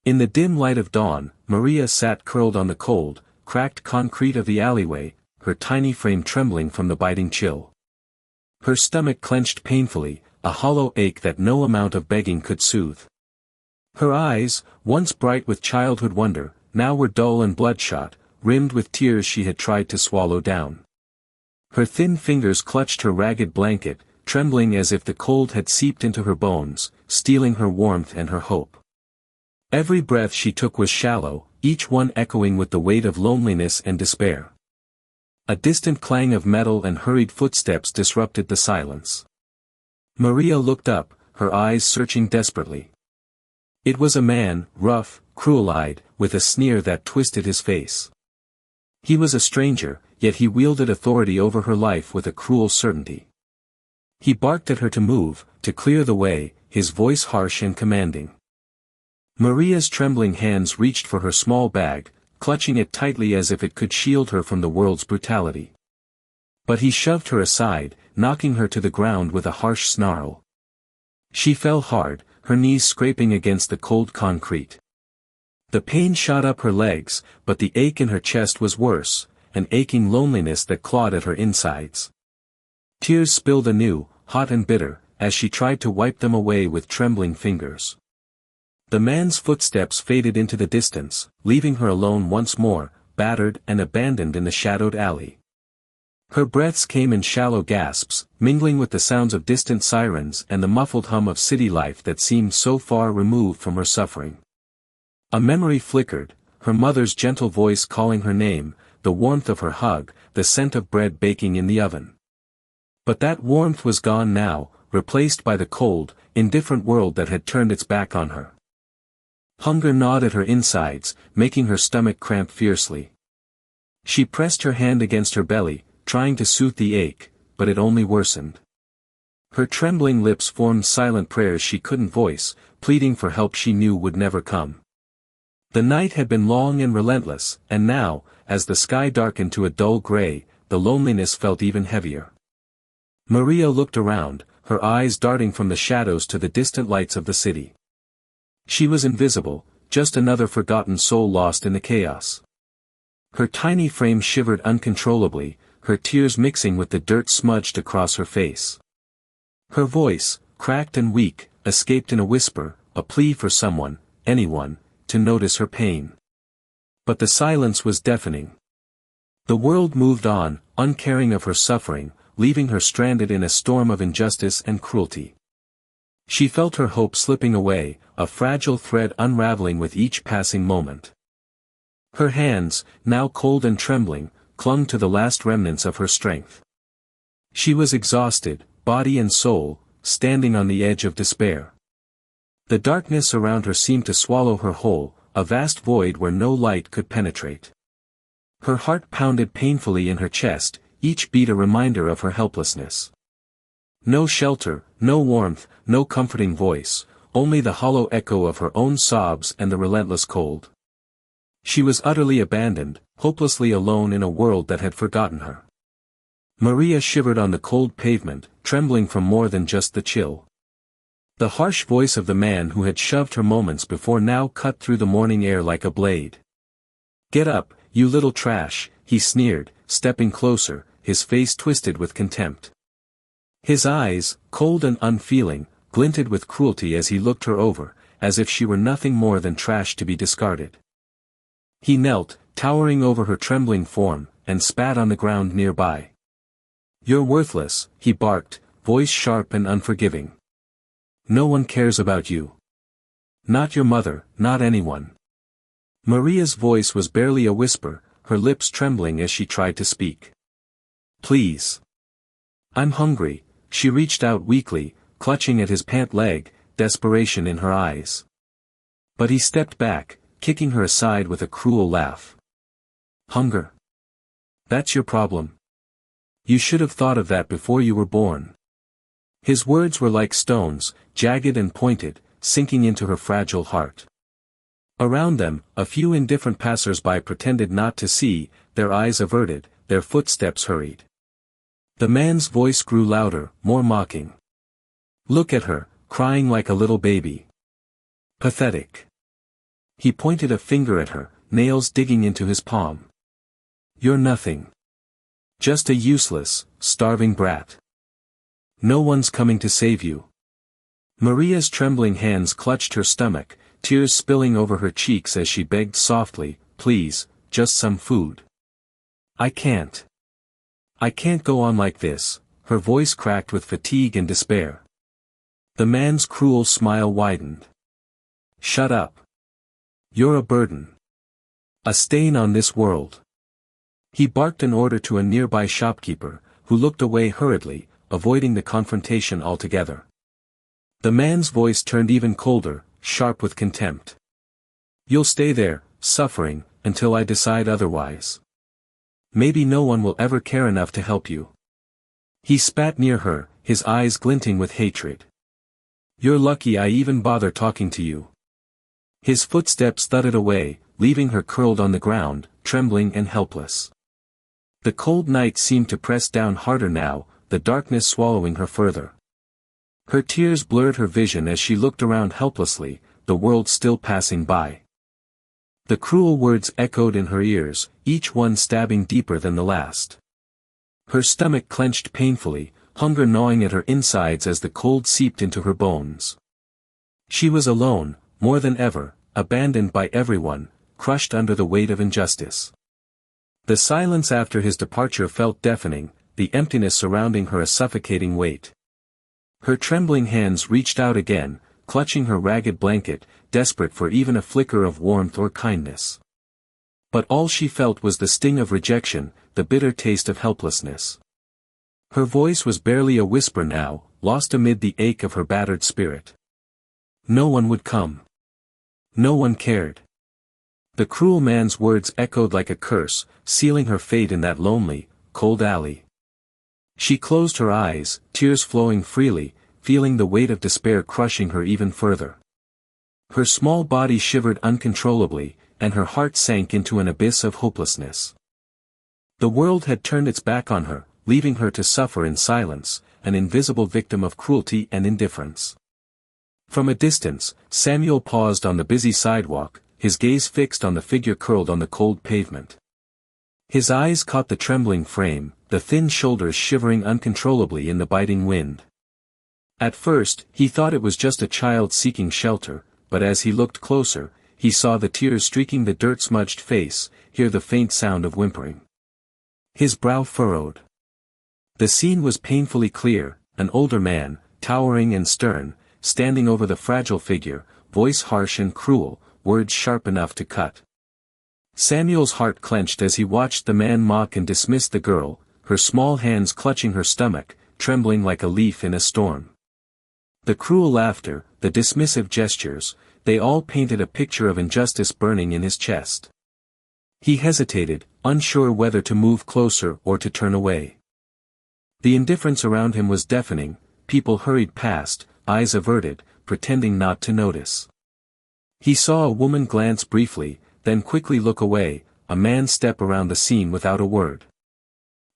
In the dim light of dawn, Maria sat curled on the cold, cracked concrete of the alleyway, her tiny frame trembling from the biting chill. Her stomach clenched painfully, a hollow ache that no amount of begging could soothe. Her eyes, once bright with childhood wonder, now were dull and bloodshot, rimmed with tears she had tried to swallow down. Her thin fingers clutched her ragged blanket, trembling as if the cold had seeped into her bones, stealing her warmth and her hope. Every breath she took was shallow, each one echoing with the weight of loneliness and despair. A distant clang of metal and hurried footsteps disrupted the silence. Maria looked up, her eyes searching desperately. It was a man, rough, cruel-eyed, with a sneer that twisted his face. He was a stranger, yet he wielded authority over her life with a cruel certainty. He barked at her to move, to clear the way, his voice harsh and commanding. Maria's trembling hands reached for her small bag, clutching it tightly as if it could shield her from the world's brutality. But he shoved her aside, knocking her to the ground with a harsh snarl. She fell hard, her knees scraping against the cold concrete. The pain shot up her legs, but the ache in her chest was worse, an aching loneliness that clawed at her insides. Tears spilled anew, hot and bitter, as she tried to wipe them away with trembling fingers. The man's footsteps faded into the distance, leaving her alone once more, battered and abandoned in the shadowed alley. Her breaths came in shallow gasps, mingling with the sounds of distant sirens and the muffled hum of city life that seemed so far removed from her suffering. A memory flickered, her mother's gentle voice calling her name, the warmth of her hug, the scent of bread baking in the oven. But that warmth was gone now, replaced by the cold, indifferent world that had turned its back on her. Hunger gnawed at her insides, making her stomach cramp fiercely. She pressed her hand against her belly, trying to soothe the ache, but it only worsened. Her trembling lips formed silent prayers she couldn't voice, pleading for help she knew would never come. The night had been long and relentless, and now, as the sky darkened to a dull gray, the loneliness felt even heavier. Maria looked around, her eyes darting from the shadows to the distant lights of the city. She was invisible, just another forgotten soul lost in the chaos. Her tiny frame shivered uncontrollably, her tears mixing with the dirt smudged across her face. Her voice, cracked and weak, escaped in a whisper, a plea for someone, anyone, to notice her pain. But the silence was deafening. The world moved on, uncaring of her suffering, leaving her stranded in a storm of injustice and cruelty. She felt her hope slipping away, a fragile thread unraveling with each passing moment. Her hands, now cold and trembling, clung to the last remnants of her strength. She was exhausted, body and soul, standing on the edge of despair. The darkness around her seemed to swallow her whole, a vast void where no light could penetrate. Her heart pounded painfully in her chest, each beat a reminder of her helplessness. No shelter, no warmth, no comforting voice, only the hollow echo of her own sobs and the relentless cold. She was utterly abandoned, hopelessly alone in a world that had forgotten her. Maria shivered on the cold pavement, trembling from more than just the chill. The harsh voice of the man who had shoved her moments before now cut through the morning air like a blade. "Get up, you little trash," he sneered, stepping closer, his face twisted with contempt. His eyes, cold and unfeeling, glinted with cruelty as he looked her over, as if she were nothing more than trash to be discarded. He knelt, towering over her trembling form, and spat on the ground nearby. "You're worthless," he barked, voice sharp and unforgiving. "No one cares about you. Not your mother, not anyone." Maria's voice was barely a whisper, her lips trembling as she tried to speak. "Please. I'm hungry." She reached out weakly, clutching at his pant leg, desperation in her eyes. But he stepped back, kicking her aside with a cruel laugh. "Hunger? That's your problem. You should have thought of that before you were born." His words were like stones, jagged and pointed, sinking into her fragile heart. Around them, a few indifferent passers-by pretended not to see, their eyes averted, their footsteps hurried. The man's voice grew louder, more mocking. "Look at her, crying like a little baby. Pathetic. He pointed a finger at her, nails digging into his palm. You're nothing. Just a useless, starving brat. No one's coming to save you. Maria's trembling hands clutched her stomach, tears spilling over her cheeks as she begged softly, please, just some food. I can't. I can't go on like this, her voice cracked with fatigue and despair. The man's cruel smile widened. Shut up. You're a burden. A stain on this world. He barked an order to a nearby shopkeeper, who looked away hurriedly, avoiding the confrontation altogether. The man's voice turned even colder, sharp with contempt. You'll stay there, suffering, until I decide otherwise. Maybe no one will ever care enough to help you. He spat near her, his eyes glinting with hatred. You're lucky I even bother talking to you. His footsteps thudded away, leaving her curled on the ground, trembling and helpless. The cold night seemed to press down harder now, the darkness swallowing her further. Her tears blurred her vision as she looked around helplessly, the world still passing by. The cruel words echoed in her ears, each one stabbing deeper than the last. Her stomach clenched painfully, hunger gnawing at her insides as the cold seeped into her bones. She was alone, more than ever, abandoned by everyone, crushed under the weight of injustice. The silence after his departure felt deafening, the emptiness surrounding her a suffocating weight. Her trembling hands reached out again, clutching her ragged blanket, desperate for even a flicker of warmth or kindness. But all she felt was the sting of rejection, the bitter taste of helplessness. Her voice was barely a whisper now, lost amid the ache of her battered spirit. No one would come. No one cared. The cruel man's words echoed like a curse, sealing her fate in that lonely, cold alley. She closed her eyes, tears flowing freely, feeling the weight of despair crushing her even further. Her small body shivered uncontrollably, and her heart sank into an abyss of hopelessness. The world had turned its back on her, leaving her to suffer in silence, an invisible victim of cruelty and indifference. From a distance, Samuel paused on the busy sidewalk, his gaze fixed on the figure curled on the cold pavement. His eyes caught the trembling frame, the thin shoulders shivering uncontrollably in the biting wind. At first, he thought it was just a child seeking shelter, but as he looked closer, he saw the tears streaking the dirt-smudged face, hear the faint sound of whimpering. His brow furrowed. The scene was painfully clear, an older man, towering and stern, standing over the fragile figure, voice harsh and cruel, words sharp enough to cut. Samuel's heart clenched as he watched the man mock and dismiss the girl, her small hands clutching her stomach, trembling like a leaf in a storm. The cruel laughter, the dismissive gestures, they all painted a picture of injustice burning in his chest. He hesitated, unsure whether to move closer or to turn away. The indifference around him was deafening, people hurried past, eyes averted, pretending not to notice. He saw a woman glance briefly, then quickly look away, a man step around the scene without a word.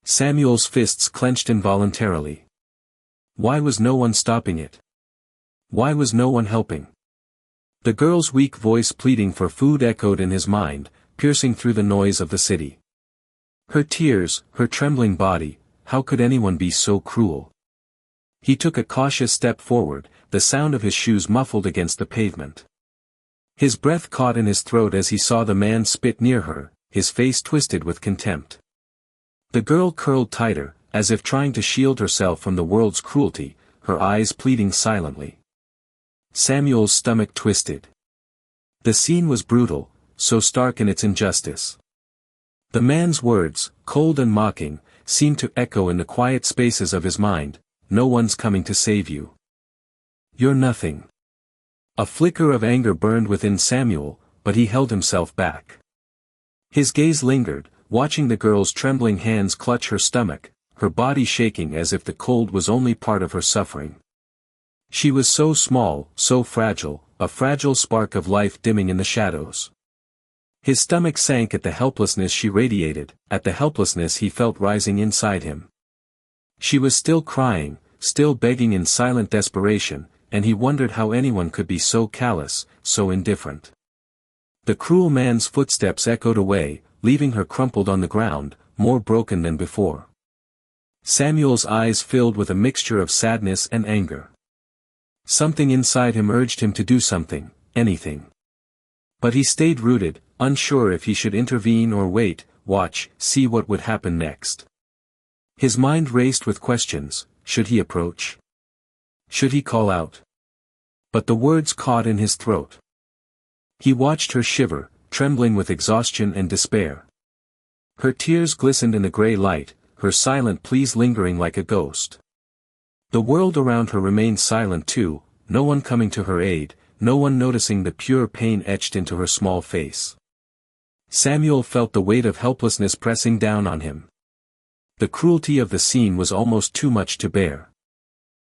Samuel's fists clenched involuntarily. Why was no one stopping it? Why was no one helping? The girl's weak voice pleading for food echoed in his mind, piercing through the noise of the city. Her tears, her trembling body, how could anyone be so cruel? He took a cautious step forward, the sound of his shoes muffled against the pavement. His breath caught in his throat as he saw the man spit near her, his face twisted with contempt. The girl curled tighter, as if trying to shield herself from the world's cruelty, her eyes pleading silently. Samuel's stomach twisted. The scene was brutal, so stark in its injustice. The man's words, cold and mocking, seemed to echo in the quiet spaces of his mind, no one's coming to save you. You're nothing. A flicker of anger burned within Samuel, but he held himself back. His gaze lingered, watching the girl's trembling hands clutch her stomach, her body shaking as if the cold was only part of her suffering. She was so small, so fragile, a fragile spark of life dimming in the shadows. His stomach sank at the helplessness she radiated, at the helplessness he felt rising inside him. She was still crying, still begging in silent desperation, and he wondered how anyone could be so callous, so indifferent. The cruel man's footsteps echoed away, leaving her crumpled on the ground, more broken than before. Samuel's eyes filled with a mixture of sadness and anger. Something inside him urged him to do something, anything. But he stayed rooted, unsure if he should intervene or wait, watch, see what would happen next. His mind raced with questions. Should he approach? Should he call out? But the words caught in his throat. He watched her shiver, trembling with exhaustion and despair. Her tears glistened in the gray light, her silent pleas lingering like a ghost. The world around her remained silent too, no one coming to her aid, no one noticing the pure pain etched into her small face. Samuel felt the weight of helplessness pressing down on him. The cruelty of the scene was almost too much to bear.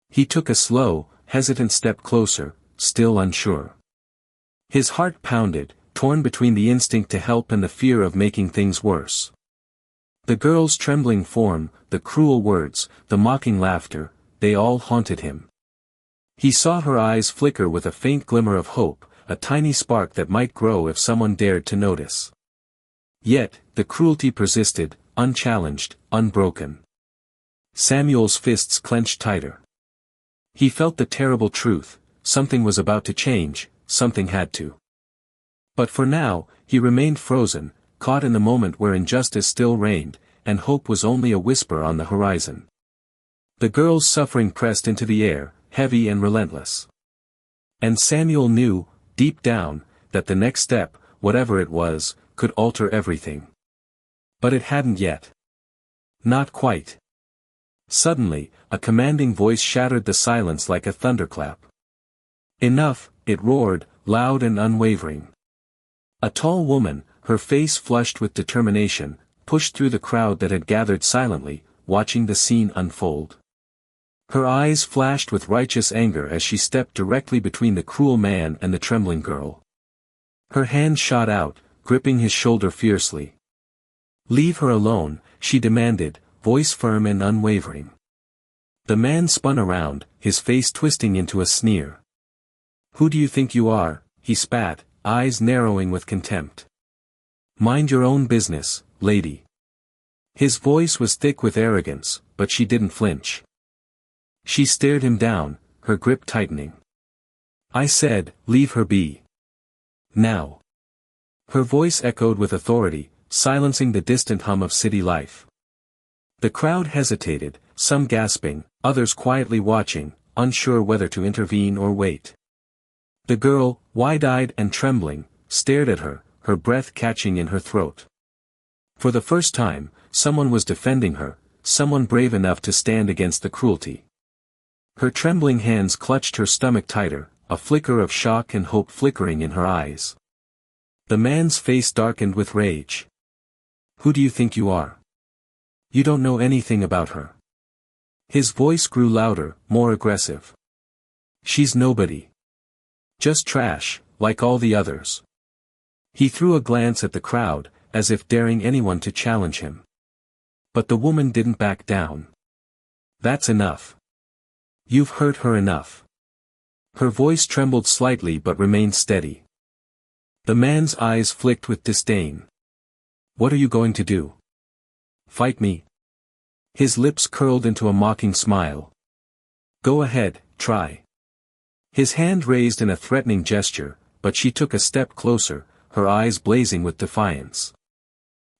He took a slow, hesitant step closer, still unsure. His heart pounded, torn between the instinct to help and the fear of making things worse. The girl's trembling form, the cruel words, the mocking laughter, they all haunted him. He saw her eyes flicker with a faint glimmer of hope, a tiny spark that might grow if someone dared to notice. Yet, the cruelty persisted, unchallenged, unbroken. Samuel's fists clenched tighter. He felt the terrible truth, something was about to change, something had to. But for now, he remained frozen, caught in the moment where injustice still reigned, and hope was only a whisper on the horizon. The girl's suffering pressed into the air, heavy and relentless. And Samuel knew, deep down, that the next step, whatever it was, could alter everything. But it hadn't yet. Not quite. Suddenly, a commanding voice shattered the silence like a thunderclap. Enough, it roared, loud and unwavering. A tall woman, her face flushed with determination, pushed through the crowd that had gathered silently, watching the scene unfold. Her eyes flashed with righteous anger as she stepped directly between the cruel man and the trembling girl. Her hand shot out, gripping his shoulder fiercely. "Leave her alone," she demanded, voice firm and unwavering. The man spun around, his face twisting into a sneer. "Who do you think you are?" he spat, eyes narrowing with contempt. "Mind your own business, lady." His voice was thick with arrogance, but she didn't flinch. She stared him down, her grip tightening. "I said, leave her be. Now." Her voice echoed with authority, silencing the distant hum of city life. The crowd hesitated, some gasping, others quietly watching, unsure whether to intervene or wait. The girl, wide-eyed and trembling, stared at her, her breath catching in her throat. For the first time, someone was defending her, someone brave enough to stand against the cruelty. Her trembling hands clutched her stomach tighter, a flicker of shock and hope flickering in her eyes. The man's face darkened with rage. "Who do you think you are? You don't know anything about her." His voice grew louder, more aggressive. "She's nobody. Just trash, like all the others." He threw a glance at the crowd, as if daring anyone to challenge him. But the woman didn't back down. "That's enough. You've hurt her enough." Her voice trembled slightly but remained steady. The man's eyes flicked with disdain. "What are you going to do? Fight me?" His lips curled into a mocking smile. "Go ahead, try." His hand raised in a threatening gesture, but she took a step closer, her eyes blazing with defiance.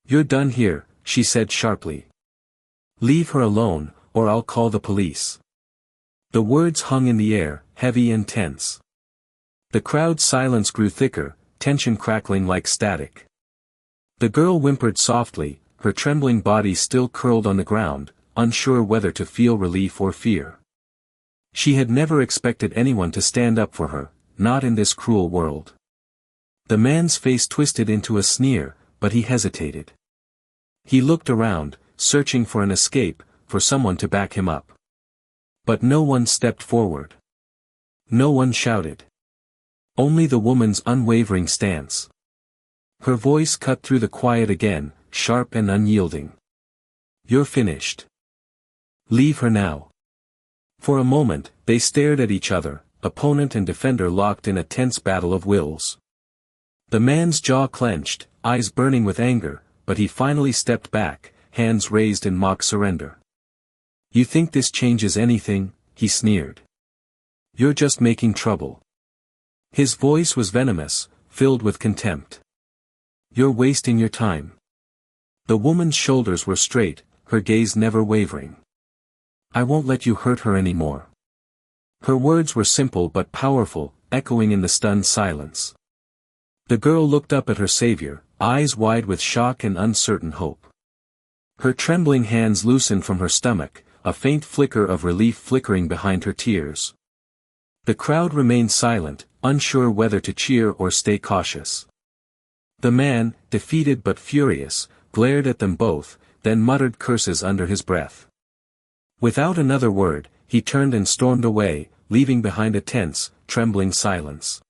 "You're done here," she said sharply. "Leave her alone, or I'll call the police." The words hung in the air, heavy and tense. The crowd's silence grew thicker, tension crackling like static. The girl whimpered softly, her trembling body still curled on the ground, unsure whether to feel relief or fear. She had never expected anyone to stand up for her, not in this cruel world. The man's face twisted into a sneer, but he hesitated. He looked around, searching for an escape, for someone to back him up. But no one stepped forward. No one shouted. Only the woman's unwavering stance. Her voice cut through the quiet again, sharp and unyielding. "You're finished. Leave her now." For a moment, they stared at each other, opponent and defender locked in a tense battle of wills. The man's jaw clenched, eyes burning with anger, but he finally stepped back, hands raised in mock surrender. "You think this changes anything?" he sneered. "You're just making trouble." His voice was venomous, filled with contempt. "You're wasting your time." The woman's shoulders were straight, her gaze never wavering. "I won't let you hurt her anymore." Her words were simple but powerful, echoing in the stunned silence. The girl looked up at her savior, eyes wide with shock and uncertain hope. Her trembling hands loosened from her stomach, a faint flicker of relief flickering behind her tears. The crowd remained silent, unsure whether to cheer or stay cautious. The man, defeated but furious, glared at them both, then muttered curses under his breath. Without another word, he turned and stormed away, leaving behind a tense, trembling silence.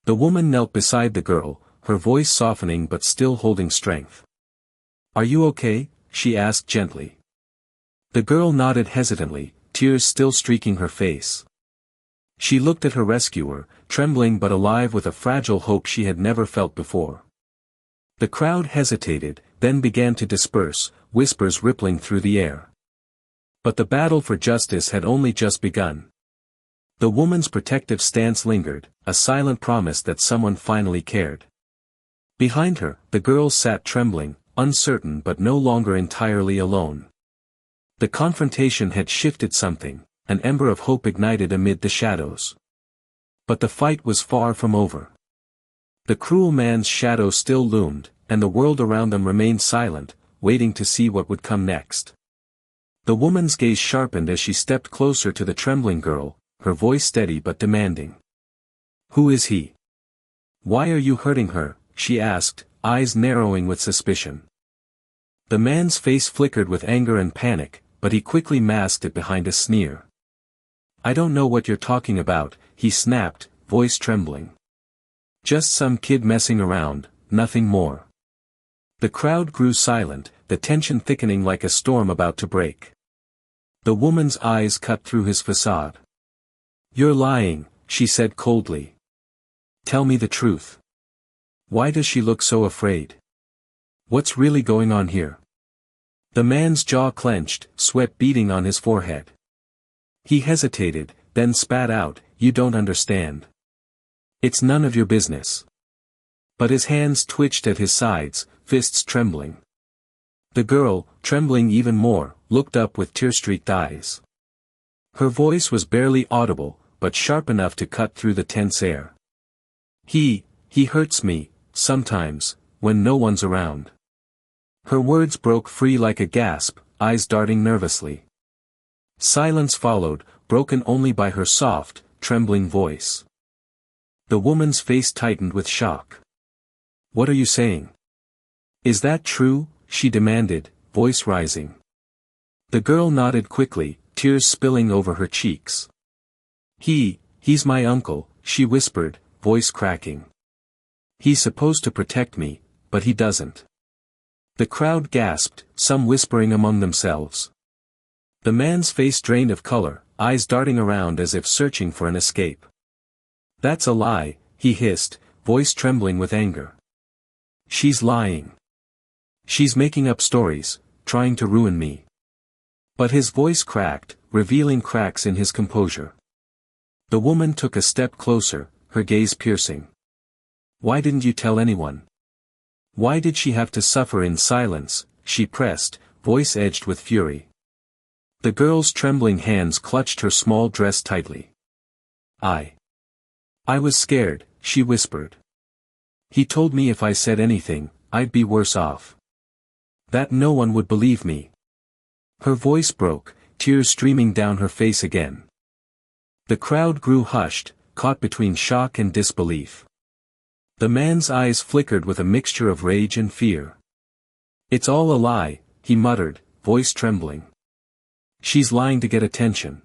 The woman knelt beside the girl, her voice softening but still holding strength. "Are you okay?" she asked gently. The girl nodded hesitantly, tears still streaking her face. She looked at her rescuer, trembling but alive with a fragile hope she had never felt before. The crowd hesitated, then began to disperse, whispers rippling through the air. But the battle for justice had only just begun. The woman's protective stance lingered, a silent promise that someone finally cared. Behind her, the girl sat trembling, uncertain but no longer entirely alone. The confrontation had shifted something, an ember of hope ignited amid the shadows. But the fight was far from over. The cruel man's shadow still loomed, and the world around them remained silent, waiting to see what would come next. The woman's gaze sharpened as she stepped closer to the trembling girl, her voice steady but demanding. "Who is he? Why are you hurting her?" she asked, eyes narrowing with suspicion. The man's face flickered with anger and panic, but he quickly masked it behind a sneer. "I don't know what you're talking about," he snapped, voice trembling. "Just some kid messing around, nothing more." The crowd grew silent, the tension thickening like a storm about to break. The woman's eyes cut through his facade. "You're lying," she said coldly. "Tell me the truth. Why does she look so afraid? What's really going on here?" The man's jaw clenched, sweat beading on his forehead. He hesitated, then spat out, "You don't understand. It's none of your business." But his hands twitched at his sides, fists trembling. The girl, trembling even more, looked up with tear-streaked eyes. Her voice was barely audible, but sharp enough to cut through the tense air. He hurts me, sometimes, when no one's around." Her words broke free like a gasp, eyes darting nervously. Silence followed, broken only by her soft, trembling voice. The woman's face tightened with shock. "What are you saying? Is that true?" she demanded, voice rising. The girl nodded quickly, tears spilling over her cheeks. He's my uncle," she whispered, voice cracking. "He's supposed to protect me, but he doesn't." The crowd gasped, some whispering among themselves. The man's face drained of color, eyes darting around as if searching for an escape. "That's a lie," he hissed, voice trembling with anger. "She's lying. She's making up stories, trying to ruin me." But his voice cracked, revealing cracks in his composure. The woman took a step closer, her gaze piercing. "Why didn't you tell anyone? Why did she have to suffer in silence?" she pressed, voice edged with fury. The girl's trembling hands clutched her small dress tightly. I was scared," she whispered. "He told me if I said anything, I'd be worse off. That no one would believe me." Her voice broke, tears streaming down her face again. The crowd grew hushed, caught between shock and disbelief. The man's eyes flickered with a mixture of rage and fear. "It's all a lie," he muttered, voice trembling. "She's lying to get attention.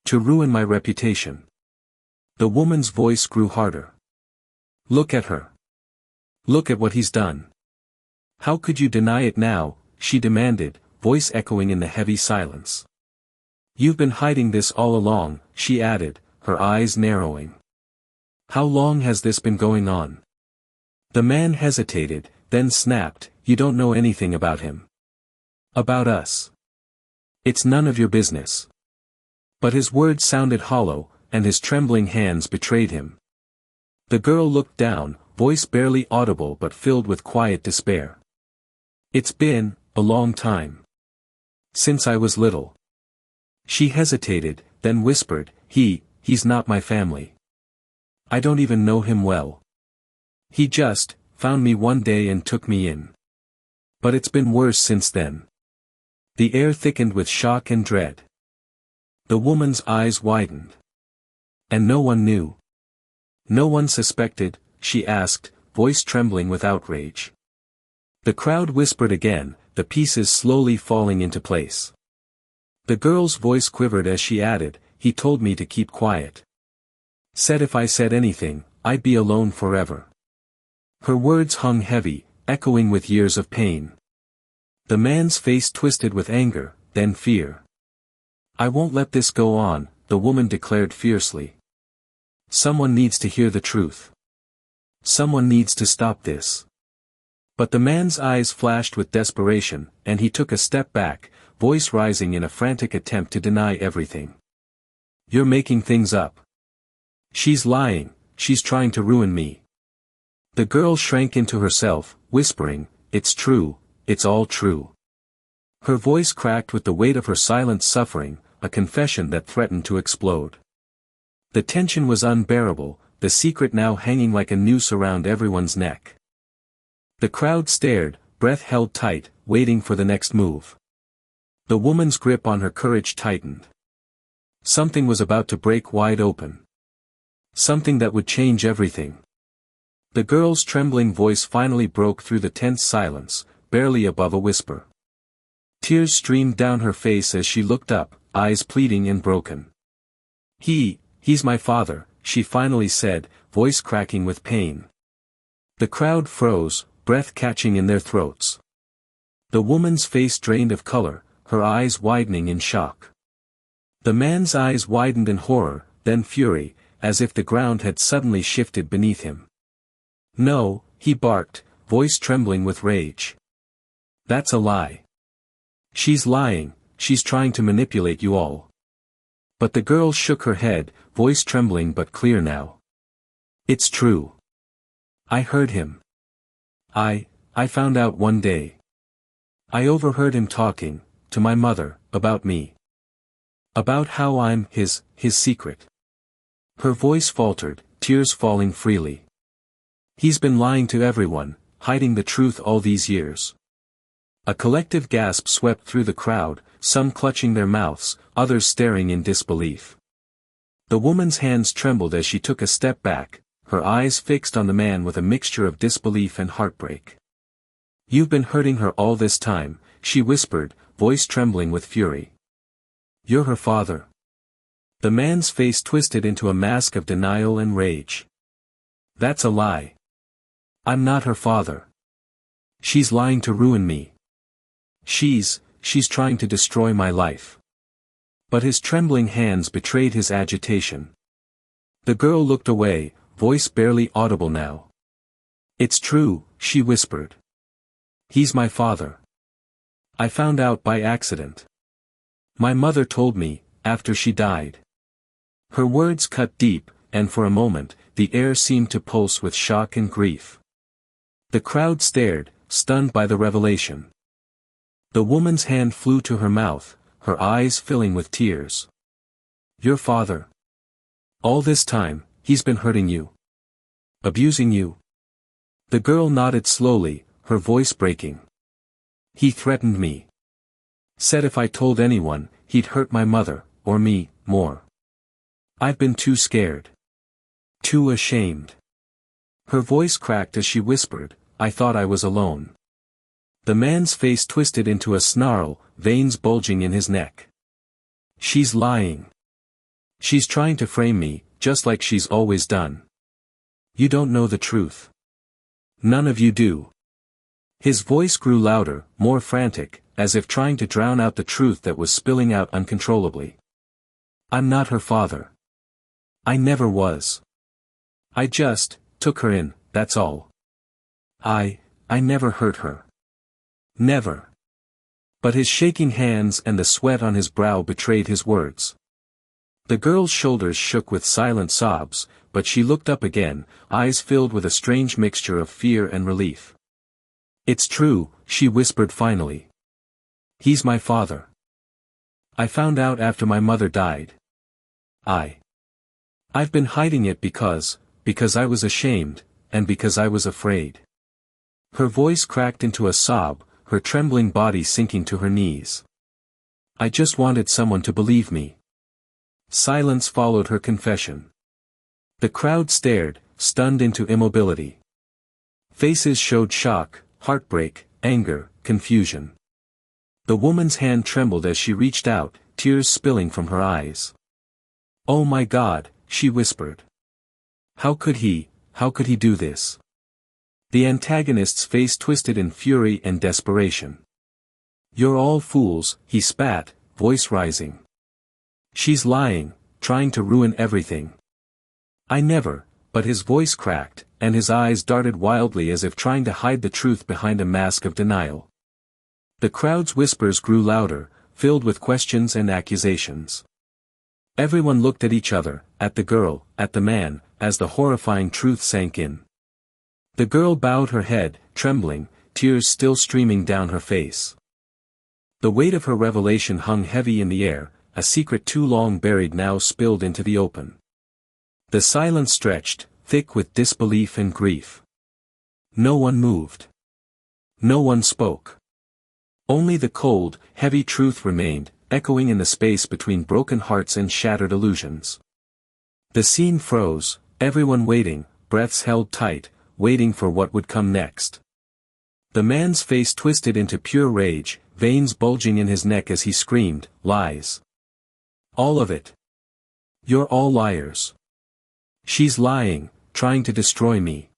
To ruin my reputation." The woman's voice grew harder. "Look at her. Look at what he's done. How could you deny it now?" she demanded, voice echoing in the heavy silence. "You've been hiding this all along," she added, her eyes narrowing. "How long has this been going on?" The man hesitated, then snapped, "You don't know anything about him. About us. It's none of your business." But his words sounded hollow, and his trembling hands betrayed him. The girl looked down, voice barely audible but filled with quiet despair. "It's been a long time. Since I was little." She hesitated, then whispered, He's not my family. I don't even know him well. He just found me one day and took me in. But it's been worse since then." The air thickened with shock and dread. The woman's eyes widened. "And no one knew? No one suspected?" she asked, voice trembling with outrage. The crowd whispered again, the pieces slowly falling into place. The girl's voice quivered as she added, "He told me to keep quiet. Said if I said anything, I'd be alone forever." Her words hung heavy, echoing with years of pain. The man's face twisted with anger, then fear. "I won't let this go on," the woman declared fiercely. "Someone needs to hear the truth. Someone needs to stop this." But the man's eyes flashed with desperation, and he took a step back, voice rising in a frantic attempt to deny everything. "You're making things up. She's lying, she's trying to ruin me." The girl shrank into herself, whispering, "It's true, it's all true." Her voice cracked with the weight of her silent suffering, a confession that threatened to explode. The tension was unbearable, the secret now hanging like a noose around everyone's neck. The crowd stared, breath held tight, waiting for the next move. The woman's grip on her courage tightened. Something was about to break wide open. Something that would change everything. The girl's trembling voice finally broke through the tense silence, barely above a whisper. Tears streamed down her face as she looked up, eyes pleading and broken. He's my father," she finally said, voice cracking with pain. The crowd froze, breath catching in their throats. The woman's face drained of color, her eyes widening in shock. The man's eyes widened in horror, then fury, as if the ground had suddenly shifted beneath him. "No," he barked, voice trembling with rage. "That's a lie. She's lying, she's trying to manipulate you all." But the girl shook her head, voice trembling but clear now. "It's true. I heard him. I found out one day. I overheard him talking, to my mother, about me. About how I'm his secret." Her voice faltered, tears falling freely. "He's been lying to everyone, hiding the truth all these years." A collective gasp swept through the crowd, some clutching their mouths, others staring in disbelief. The woman's hands trembled as she took a step back, her eyes fixed on the man with a mixture of disbelief and heartbreak. "You've been hurting her all this time," she whispered, voice trembling with fury. "You're her father." The man's face twisted into a mask of denial and rage. "That's a lie. I'm not her father. She's lying to ruin me. She's trying to destroy my life." But his trembling hands betrayed his agitation. The girl looked away, voice barely audible now. "It's true," she whispered. "He's my father. I found out by accident. My mother told me, after she died." Her words cut deep, and for a moment, the air seemed to pulse with shock and grief. The crowd stared, stunned by the revelation. The woman's hand flew to her mouth, her eyes filling with tears. "Your father. All this time, he's been hurting you. Abusing you." The girl nodded slowly, her voice breaking. "He threatened me. Said if I told anyone, he'd hurt my mother, or me, more. I've been too scared. Too ashamed." Her voice cracked as she whispered, "I thought I was alone." The man's face twisted into a snarl, veins bulging in his neck. "She's lying. She's trying to frame me, just like she's always done. You don't know the truth. None of you do." His voice grew louder, more frantic, as if trying to drown out the truth that was spilling out uncontrollably. "I'm not her father. I never was. I just took her in, that's all. I never hurt her. Never. But his shaking hands and the sweat on his brow betrayed his words. The girl's shoulders shook with silent sobs, but she looked up again, eyes filled with a strange mixture of fear and relief. "It's true," she whispered finally. "He's my father. I found out after my mother died. I've been hiding it because I was ashamed, and because I was afraid." Her voice cracked into a sob, her trembling body sinking to her knees. "I just wanted someone to believe me." Silence followed her confession. The crowd stared, stunned into immobility. Faces showed shock, heartbreak, anger, confusion. The woman's hand trembled as she reached out, tears spilling from her eyes. "Oh my God," she whispered. How could he do this?" The antagonist's face twisted in fury and desperation. "You're all fools," he spat, voice rising. "She's lying, trying to ruin everything." "I never," but his voice cracked, and his eyes darted wildly as if trying to hide the truth behind a mask of denial. The crowd's whispers grew louder, filled with questions and accusations. Everyone looked at each other, at the girl, at the man, as the horrifying truth sank in. The girl bowed her head, trembling, tears still streaming down her face. The weight of her revelation hung heavy in the air, a secret too long buried now spilled into the open. The silence stretched, thick with disbelief and grief. No one moved. No one spoke. Only the cold, heavy truth remained, echoing in the space between broken hearts and shattered illusions. The scene froze, everyone waiting, breaths held tight, waiting for what would come next. The man's face twisted into pure rage, veins bulging in his neck as he screamed, "Lies. All of it. You're all liars. She's lying, trying to destroy me."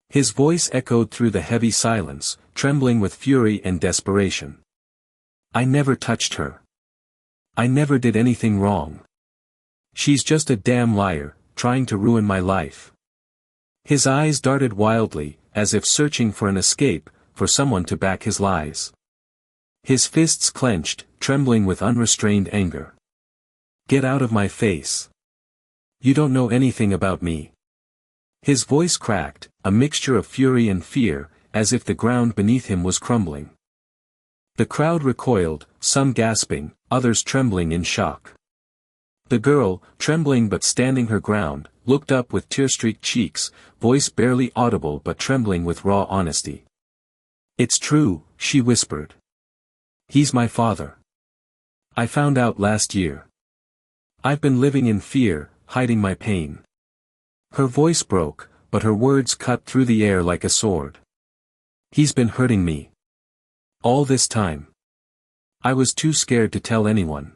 His voice echoed through the heavy silence, trembling with fury and desperation. "I never touched her. I never did anything wrong. She's just a damn liar, trying to ruin my life." His eyes darted wildly, as if searching for an escape, for someone to back his lies. His fists clenched, trembling with unrestrained anger. "Get out of my face. You don't know anything about me." His voice cracked, a mixture of fury and fear, as if the ground beneath him was crumbling. The crowd recoiled, some gasping, others trembling in shock. The girl, trembling but standing her ground, looked up with tear-streaked cheeks, voice barely audible but trembling with raw honesty. "It's true," she whispered. "He's my father. I found out last year. I've been living in fear, hiding my pain." Her voice broke, but her words cut through the air like a sword. "He's been hurting me. All this time. I was too scared to tell anyone."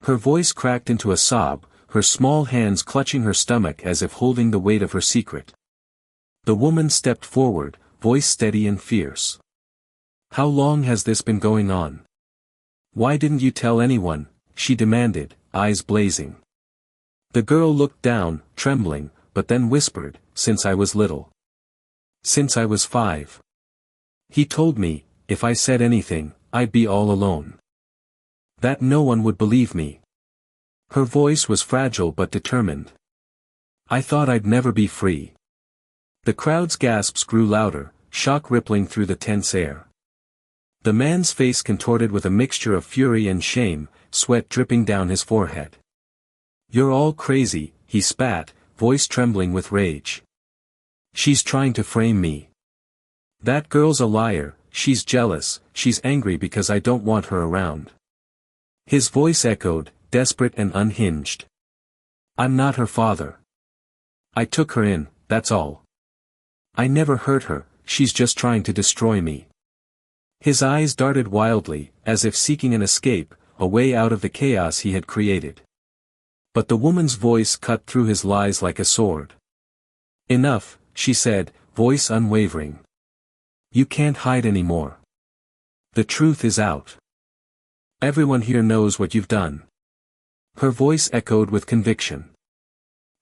Her voice cracked into a sob, her small hands clutching her stomach as if holding the weight of her secret. The woman stepped forward, voice steady and fierce. "How long has this been going on? Why didn't you tell anyone?" she demanded, eyes blazing. The girl looked down, trembling, but then whispered, "Since I was little. Since I was 5. He told me, if I said anything, I'd be all alone. That no one would believe me." Her voice was fragile but determined. "I thought I'd never be free." The crowd's gasps grew louder, shock rippling through the tense air. The man's face contorted with a mixture of fury and shame, sweat dripping down his forehead. "You're all crazy," he spat, voice trembling with rage. "She's trying to frame me. That girl's a liar, she's jealous, she's angry because I don't want her around." His voice echoed, desperate and unhinged. "I'm not her father. I took her in, that's all. I never hurt her, she's just trying to destroy me." His eyes darted wildly, as if seeking an escape, a way out of the chaos he had created. But the woman's voice cut through his lies like a sword. "Enough," she said, voice unwavering. "You can't hide anymore. The truth is out. Everyone here knows what you've done." Her voice echoed with conviction.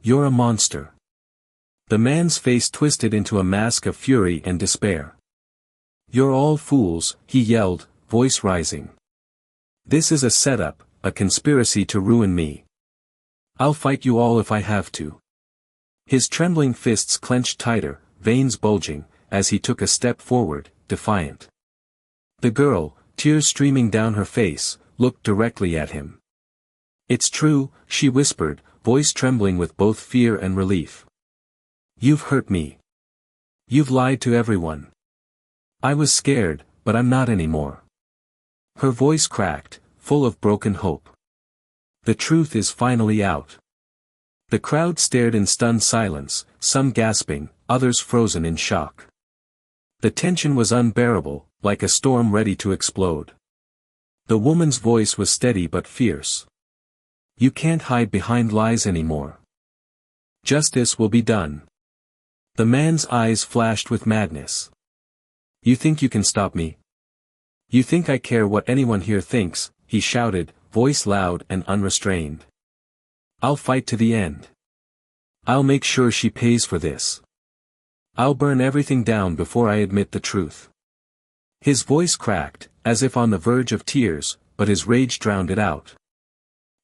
"You're a monster. The man's face twisted into a mask of fury and despair. "You're all fools," he yelled, voice rising. "This is a setup, a conspiracy to ruin me. I'll fight you all if I have to." His trembling fists clenched tighter, veins bulging, as he took a step forward, defiant. The girl, tears streaming down her face, looked directly at him. "It's true," she whispered, voice trembling with both fear and relief. "You've hurt me. You've lied to everyone. I was scared, but I'm not anymore." Her voice cracked, full of broken hope. "The truth is finally out." The crowd stared in stunned silence, some gasping, others frozen in shock. The tension was unbearable, like a storm ready to explode. The woman's voice was steady but fierce. "You can't hide behind lies anymore. Justice will be done." The man's eyes flashed with madness. "You think you can stop me? You think I care what anyone here thinks?" he shouted, voice loud and unrestrained. "I'll fight to the end. I'll make sure she pays for this. I'll burn everything down before I admit the truth." His voice cracked, as if on the verge of tears, but his rage drowned it out.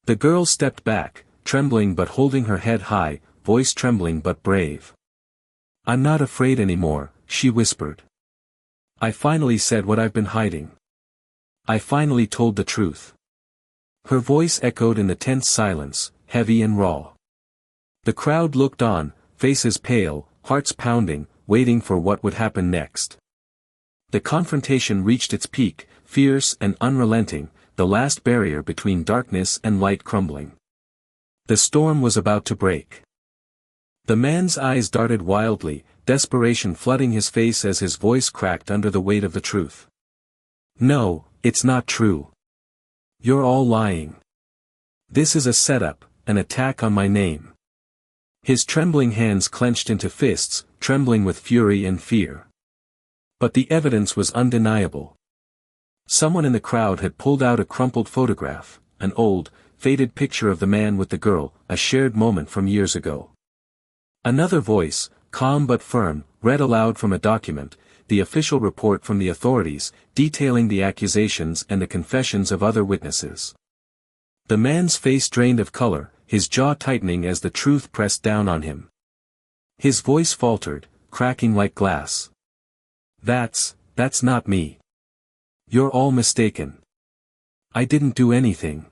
The girl stepped back, trembling but holding her head high, voice trembling but brave. "I'm not afraid anymore," she whispered. "I finally said what I've been hiding. I finally told the truth." Her voice echoed in the tense silence, heavy and raw. The crowd looked on, faces pale, hearts pounding, waiting for what would happen next. The confrontation reached its peak, fierce and unrelenting, the last barrier between darkness and light crumbling. The storm was about to break. The man's eyes darted wildly, desperation flooding his face as his voice cracked under the weight of the truth. "No, it's not true. You're all lying. This is a setup, an attack on my name." His trembling hands clenched into fists, trembling with fury and fear. But the evidence was undeniable. Someone in the crowd had pulled out a crumpled photograph, an old, faded picture of the man with the girl, a shared moment from years ago. Another voice, calm but firm, read aloud from a document, the official report from the authorities, detailing the accusations and the confessions of other witnesses. The man's face drained of color, his jaw tightening as the truth pressed down on him. His voice faltered, cracking like glass. That's not me. You're all mistaken. I didn't do anything.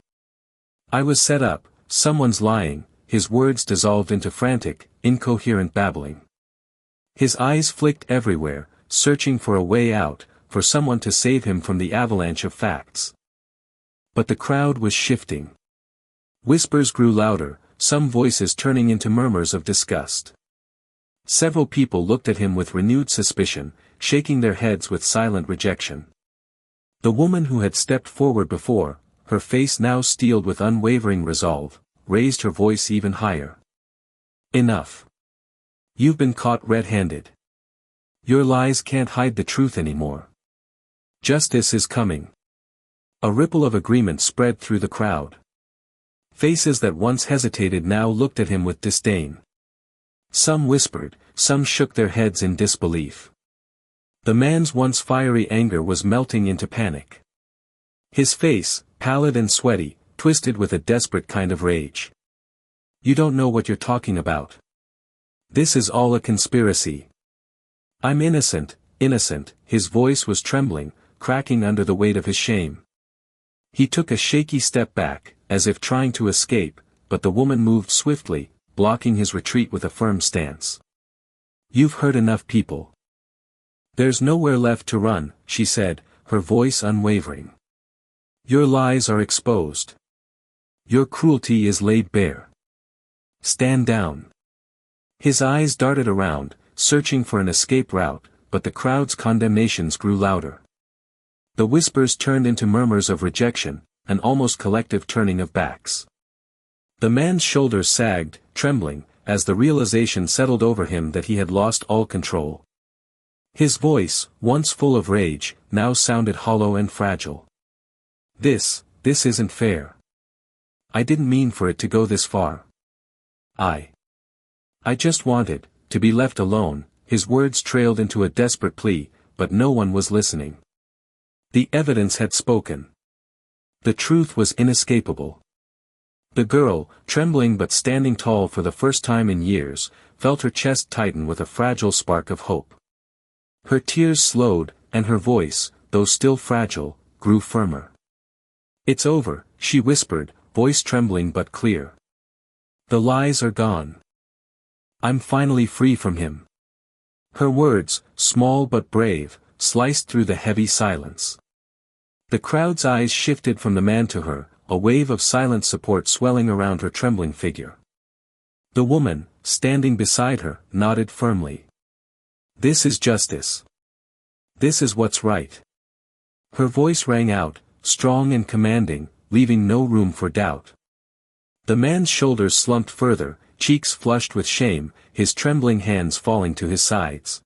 I was set up, someone's lying." His words dissolved into frantic, incoherent babbling. His eyes flicked everywhere, searching for a way out, for someone to save him from the avalanche of facts. But the crowd was shifting. Whispers grew louder, some voices turning into murmurs of disgust. Several people looked at him with renewed suspicion, shaking their heads with silent rejection. The woman who had stepped forward before, her face now steeled with unwavering resolve, raised her voice even higher. "Enough. You've been caught red-handed. Your lies can't hide the truth anymore. Justice is coming." A ripple of agreement spread through the crowd. Faces that once hesitated now looked at him with disdain. Some whispered, some shook their heads in disbelief. The man's once fiery anger was melting into panic. His face, pallid and sweaty, twisted with a desperate kind of rage. "You don't know what you're talking about. This is all a conspiracy. I'm innocent, innocent." His voice was trembling, cracking under the weight of his shame. He took a shaky step back, as if trying to escape, but the woman moved swiftly, blocking his retreat with a firm stance. "You've hurt enough people. There's nowhere left to run," she said, her voice unwavering. "Your lies are exposed. Your cruelty is laid bare. Stand down." His eyes darted around, searching for an escape route, but the crowd's condemnations grew louder. The whispers turned into murmurs of rejection, an almost collective turning of backs. The man's shoulders sagged, trembling, as the realization settled over him that he had lost all control. His voice, once full of rage, now sounded hollow and fragile. This isn't fair. I didn't mean for it to go this far. I just wanted to be left alone. His words trailed into a desperate plea, but no one was listening. The evidence had spoken. The truth was inescapable. The girl, trembling but standing tall for the first time in years, felt her chest tighten with a fragile spark of hope. Her tears slowed, and her voice, though still fragile, grew firmer. "It's over," she whispered, voice trembling but clear. "The lies are gone. I'm finally free from him." Her words, small but brave, sliced through the heavy silence. The crowd's eyes shifted from the man to her, a wave of silent support swelling around her trembling figure. The woman, standing beside her, nodded firmly. "This is justice. This is what's right." Her voice rang out, strong and commanding, leaving no room for doubt. The man's shoulders slumped further, cheeks flushed with shame, his trembling hands falling to his sides.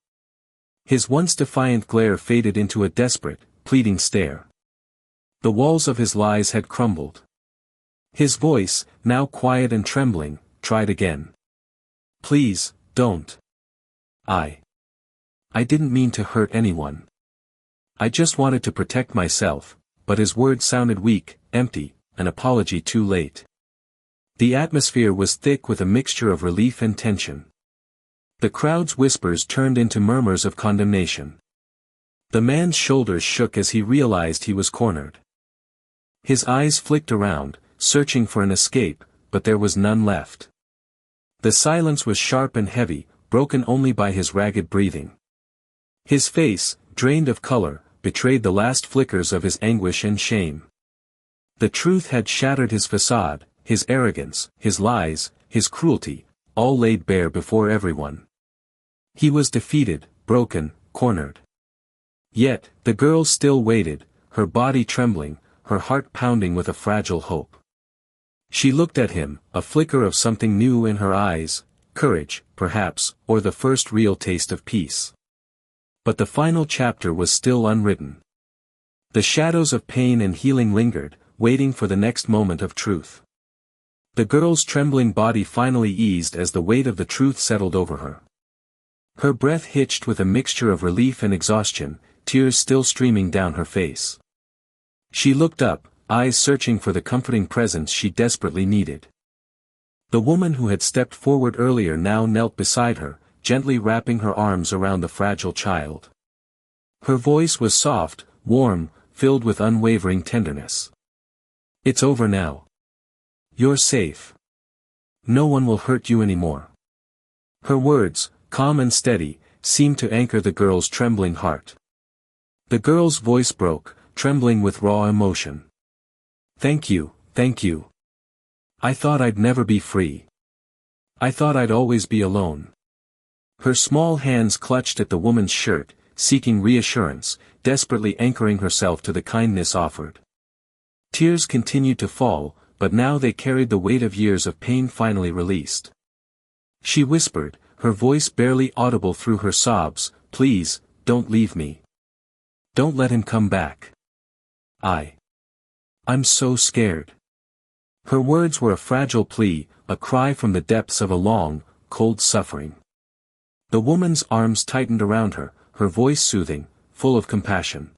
His once defiant glare faded into a desperate, pleading stare. The walls of his lies had crumbled. His voice, now quiet and trembling, tried again. "Please, don't. I didn't mean to hurt anyone. I just wanted to protect myself," but his words sounded weak, empty, an apology too late. The atmosphere was thick with a mixture of relief and tension. The crowd's whispers turned into murmurs of condemnation. The man's shoulders shook as he realized he was cornered. His eyes flicked around, searching for an escape, but there was none left. The silence was sharp and heavy, broken only by his ragged breathing. His face, drained of color, betrayed the last flickers of his anguish and shame. The truth had shattered his facade, his arrogance, his lies, his cruelty, all laid bare before everyone. He was defeated, broken, cornered. Yet, the girl still waited, her body trembling, her heart pounding with a fragile hope. She looked at him, a flicker of something new in her eyes, courage, perhaps, or the first real taste of peace. But the final chapter was still unwritten. The shadows of pain and healing lingered, waiting for the next moment of truth. The girl's trembling body finally eased as the weight of the truth settled over her. Her breath hitched with a mixture of relief and exhaustion, tears still streaming down her face. She looked up, eyes searching for the comforting presence she desperately needed. The woman who had stepped forward earlier now knelt beside her, gently wrapping her arms around the fragile child. Her voice was soft, warm, filled with unwavering tenderness. "It's over now. You're safe. No one will hurt you anymore." Her words, calm and steady, seemed to anchor the girl's trembling heart. The girl's voice broke, trembling with raw emotion. Thank you. I thought I'd never be free. I thought I'd always be alone." Her small hands clutched at the woman's shirt, seeking reassurance, desperately anchoring herself to the kindness offered. Tears continued to fall, but now they carried the weight of years of pain finally released. She whispered, her voice barely audible through her sobs, "Please, don't leave me. Don't let him come back. I'm so scared." Her words were a fragile plea, a cry from the depths of a long, cold suffering. The woman's arms tightened around her, her voice soothing, full of compassion.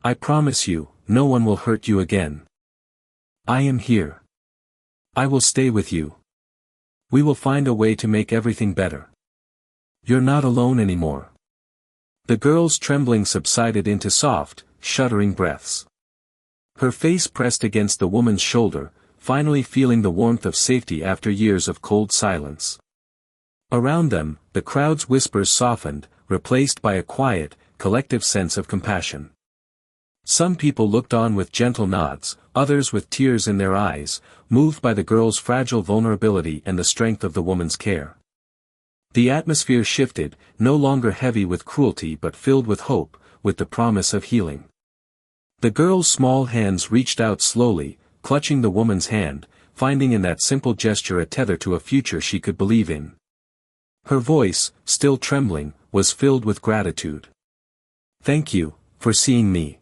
"I promise you, no one will hurt you again. I am here. I will stay with you. We will find a way to make everything better. You're not alone anymore." The girl's trembling subsided into soft, shuddering breaths. Her face pressed against the woman's shoulder, finally feeling the warmth of safety after years of cold silence. Around them, the crowd's whispers softened, replaced by a quiet, collective sense of compassion. Some people looked on with gentle nods, others with tears in their eyes, moved by the girl's fragile vulnerability and the strength of the woman's care. The atmosphere shifted, no longer heavy with cruelty but filled with hope, with the promise of healing. The girl's small hands reached out slowly, clutching the woman's hand, finding in that simple gesture a tether to a future she could believe in. Her voice, still trembling, was filled with gratitude. "Thank you, for seeing me.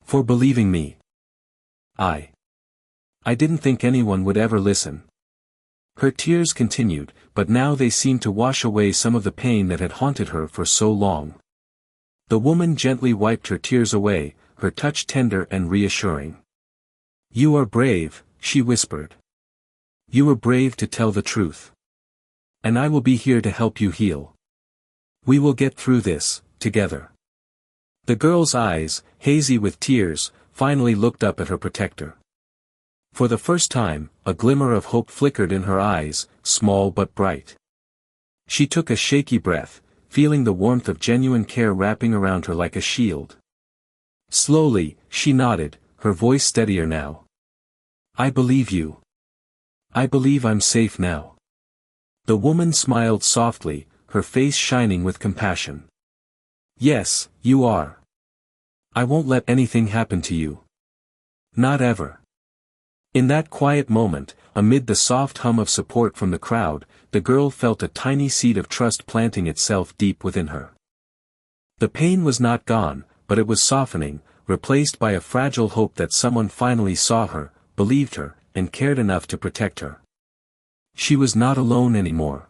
For believing me. I didn't think anyone would ever listen." Her tears continued, but now they seemed to wash away some of the pain that had haunted her for so long. The woman gently wiped her tears away, her touch tender and reassuring. "You are brave," she whispered. "You are brave to tell the truth. And I will be here to help you heal. We will get through this, together." The girl's eyes, hazy with tears, finally looked up at her protector. For the first time, a glimmer of hope flickered in her eyes, small but bright. She took a shaky breath, feeling the warmth of genuine care wrapping around her like a shield. Slowly, she nodded, her voice steadier now. "I believe you. I believe I'm safe now." The woman smiled softly, her face shining with compassion. "Yes, you are. I won't let anything happen to you. Not ever." In that quiet moment, amid the soft hum of support from the crowd, the girl felt a tiny seed of trust planting itself deep within her. The pain was not gone, but it was softening, replaced by a fragile hope that someone finally saw her, believed her, and cared enough to protect her. She was not alone anymore.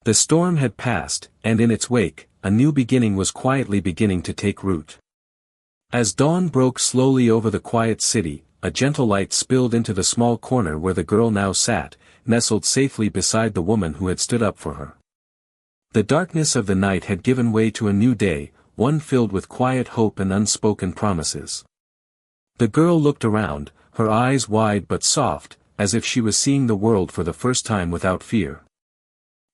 The storm had passed, and in its wake, a new beginning was quietly beginning to take root. As dawn broke slowly over the quiet city, a gentle light spilled into the small corner where the girl now sat, nestled safely beside the woman who had stood up for her. The darkness of the night had given way to a new day, one filled with quiet hope and unspoken promises. The girl looked around, her eyes wide but soft, as if she was seeing the world for the first time without fear.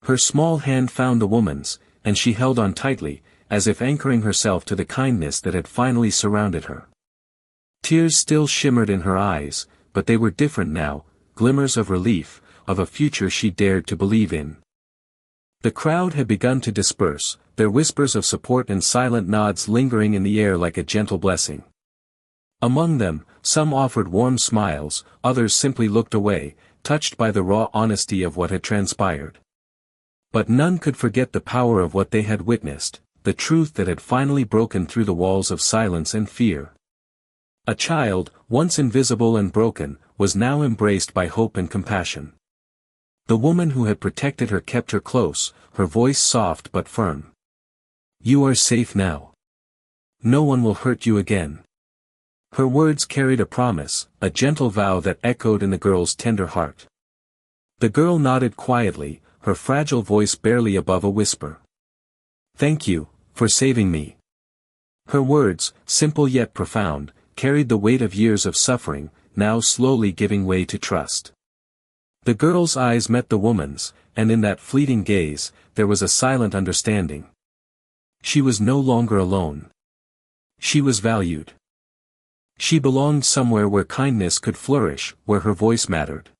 Her small hand found the woman's, and she held on tightly, as if anchoring herself to the kindness that had finally surrounded her. Tears still shimmered in her eyes, but they were different now, glimmers of relief, of a future she dared to believe in. The crowd had begun to disperse, their whispers of support and silent nods lingering in the air like a gentle blessing. Among them, some offered warm smiles, others simply looked away, touched by the raw honesty of what had transpired. But none could forget the power of what they had witnessed, the truth that had finally broken through the walls of silence and fear. A child, once invisible and broken, was now embraced by hope and compassion. The woman who had protected her kept her close, her voice soft but firm. "You are safe now. No one will hurt you again." Her words carried a promise, a gentle vow that echoed in the girl's tender heart. The girl nodded quietly, her fragile voice barely above a whisper. "Thank you, for saving me." Her words, simple yet profound, carried the weight of years of suffering, now slowly giving way to trust. The girl's eyes met the woman's, and in that fleeting gaze, there was a silent understanding. She was no longer alone. She was valued. She belonged somewhere where kindness could flourish, where her voice mattered.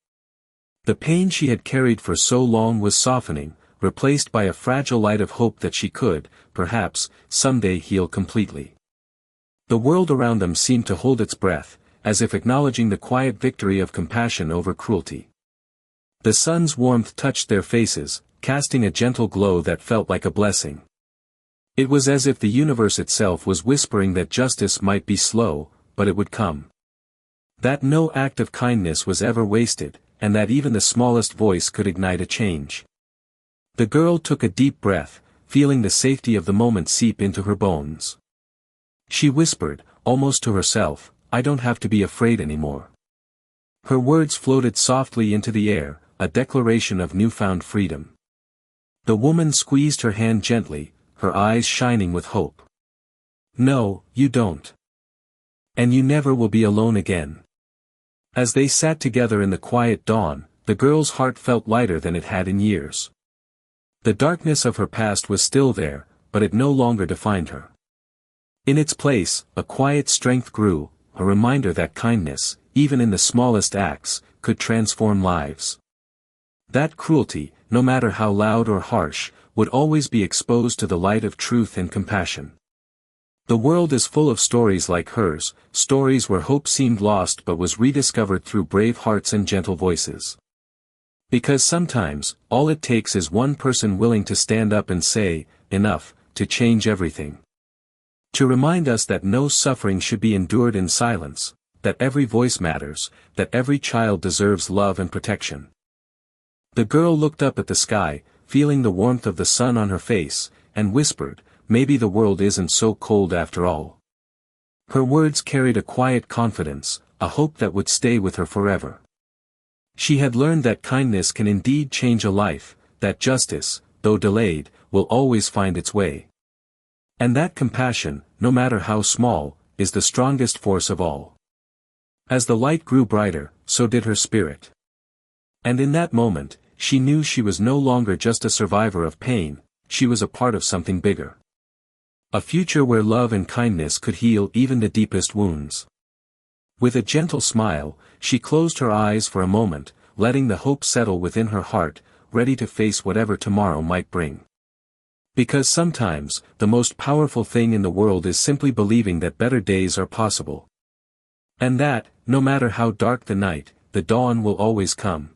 The pain she had carried for so long was softening, replaced by a fragile light of hope that she could, perhaps, someday heal completely. The world around them seemed to hold its breath, as if acknowledging the quiet victory of compassion over cruelty. The sun's warmth touched their faces, casting a gentle glow that felt like a blessing. It was as if the universe itself was whispering that justice might be slow, but it would come. That no act of kindness was ever wasted, and that even the smallest voice could ignite a change. The girl took a deep breath, feeling the safety of the moment seep into her bones. She whispered, almost to herself, "I don't have to be afraid anymore." Her words floated softly into the air, a declaration of newfound freedom. The woman squeezed her hand gently, her eyes shining with hope. "No, you don't. And you never will be alone again." As they sat together in the quiet dawn, the girl's heart felt lighter than it had in years. The darkness of her past was still there, but it no longer defined her. In its place, a quiet strength grew, a reminder that kindness, even in the smallest acts, could transform lives. That cruelty, no matter how loud or harsh, would always be exposed to the light of truth and compassion. The world is full of stories like hers, stories where hope seemed lost but was rediscovered through brave hearts and gentle voices. Because sometimes, all it takes is one person willing to stand up and say, "Enough," to change everything. To remind us that no suffering should be endured in silence, that every voice matters, that every child deserves love and protection. The girl looked up at the sky, feeling the warmth of the sun on her face, and whispered, "Maybe the world isn't so cold after all." Her words carried a quiet confidence, a hope that would stay with her forever. She had learned that kindness can indeed change a life, that justice, though delayed, will always find its way. And that compassion, no matter how small, is the strongest force of all. As the light grew brighter, so did her spirit. And in that moment, she knew she was no longer just a survivor of pain, she was a part of something bigger. A future where love and kindness could heal even the deepest wounds. With a gentle smile, she closed her eyes for a moment, letting the hope settle within her heart, ready to face whatever tomorrow might bring. Because sometimes, the most powerful thing in the world is simply believing that better days are possible. And that, no matter how dark the night, the dawn will always come.